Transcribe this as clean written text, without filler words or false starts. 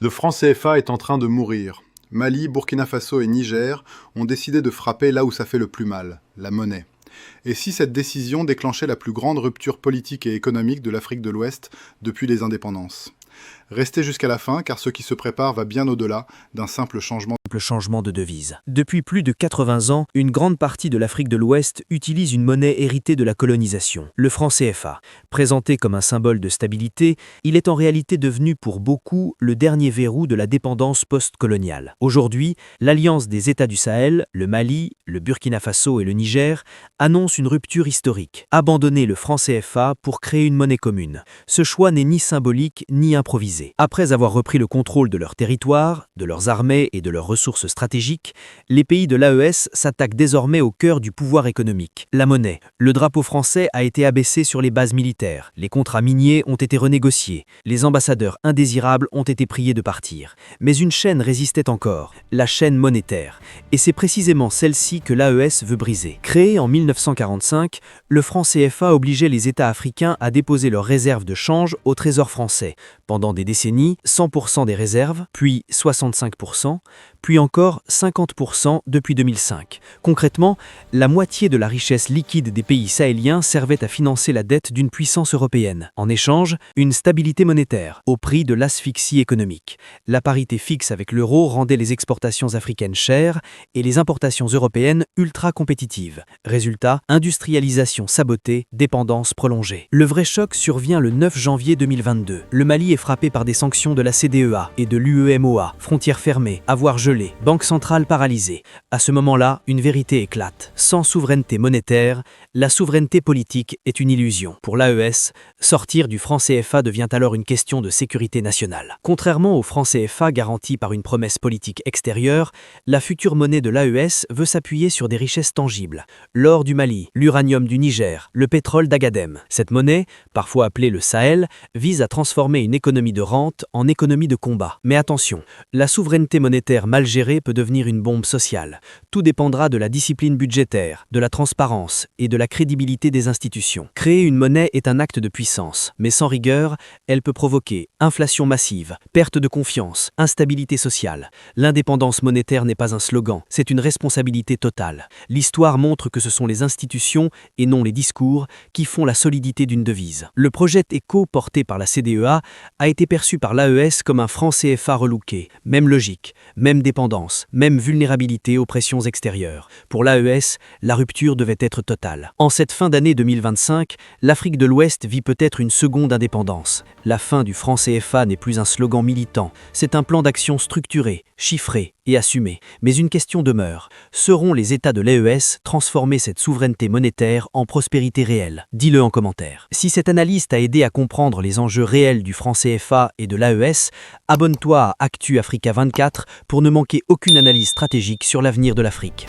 Le franc CFA est en train de mourir. Mali, Burkina Faso et Niger ont décidé de frapper là où ça fait le plus mal, la monnaie. Et si cette décision déclenchait la plus grande rupture politique et économique de l'Afrique de l'Ouest depuis les indépendances? Restez jusqu'à la fin car ce qui se prépare va bien au-delà d'un simple changement de devise. Depuis plus de 80 ans, une grande partie de l'Afrique de l'Ouest utilise une monnaie héritée de la colonisation, le franc CFA. Présenté comme un symbole de stabilité, il est en réalité devenu pour beaucoup le dernier verrou de la dépendance post-coloniale. Aujourd'hui, l'Alliance des États du Sahel, le Mali, le Burkina Faso et le Niger annonce une rupture historique. Abandonner le franc CFA pour créer une monnaie commune. Ce choix n'est ni symbolique ni improvisé. Après avoir repris le contrôle de leur territoire, de leurs armées et de leurs ressources stratégiques, les pays de l'AES s'attaquent désormais au cœur du pouvoir économique, la monnaie. Le drapeau français a été abaissé sur les bases militaires, les contrats miniers ont été renégociés, les ambassadeurs indésirables ont été priés de partir. Mais une chaîne résistait encore, la chaîne monétaire, et c'est précisément celle-ci que l'AES veut briser. Créé en 1945, le franc CFA obligeait les États africains à déposer leurs réserves de change au Trésor français. Pendant des décennies, 100% des réserves, puis 65%, puis encore 50% depuis 2005. Concrètement, la moitié de la richesse liquide des pays sahéliens servait à financer la dette d'une puissance européenne. En échange, une stabilité monétaire, au prix de l'asphyxie économique. La parité fixe avec l'euro rendait les exportations africaines chères et les importations européennes ultra compétitives. Résultat, industrialisation sabotée, dépendance prolongée. Le vrai choc survient le 9 janvier 2022. Le Mali est frappé par des sanctions de la CEDEA et de l'UEMOA, frontières fermées, avoirs gelés, banque centrale paralysée. À ce moment-là, une vérité éclate. Sans souveraineté monétaire, la souveraineté politique est une illusion. Pour l'AES, sortir du franc CFA devient alors une question de sécurité nationale. Contrairement au franc CFA garanti par une promesse politique extérieure, la future monnaie de l'AES veut s'appuyer sur des richesses tangibles. L'or du Mali, l'uranium du Niger, le pétrole d'Agadem. Cette monnaie, parfois appelée le Sahel, vise à transformer une économie de rente en économie de combat. Mais attention, la souveraineté monétaire mal gérée peut devenir une bombe sociale. Tout dépendra de la discipline budgétaire, de la transparence et de la crédibilité des institutions. Créer une monnaie est un acte de puissance, mais sans rigueur, elle peut provoquer inflation massive, perte de confiance, instabilité sociale. L'indépendance monétaire n'est pas un slogan, c'est une responsabilité totale. L'histoire montre que ce sont les institutions et non les discours qui font la solidité d'une devise. Le projet ECO porté par la CEDEA a été perçu par l'AES comme un franc CFA relooké. Même logique, même dépendance, même vulnérabilité aux pressions extérieures. Pour l'AES, la rupture devait être totale. En cette fin d'année 2025, l'Afrique de l'Ouest vit peut-être une seconde indépendance. La fin du franc CFA n'est plus un slogan militant, c'est un plan d'action structuré, chiffré et assumé. Mais une question demeure. Sauront les États de l'AES transformer cette souveraineté monétaire en prospérité réelle? Dis-le en commentaire. Si cette analyse t'a aidé à comprendre les enjeux réels du franc CFA et de l'AES, abonne-toi à Actu Africa 24 pour ne manquer aucune analyse stratégique sur l'avenir de l'Afrique.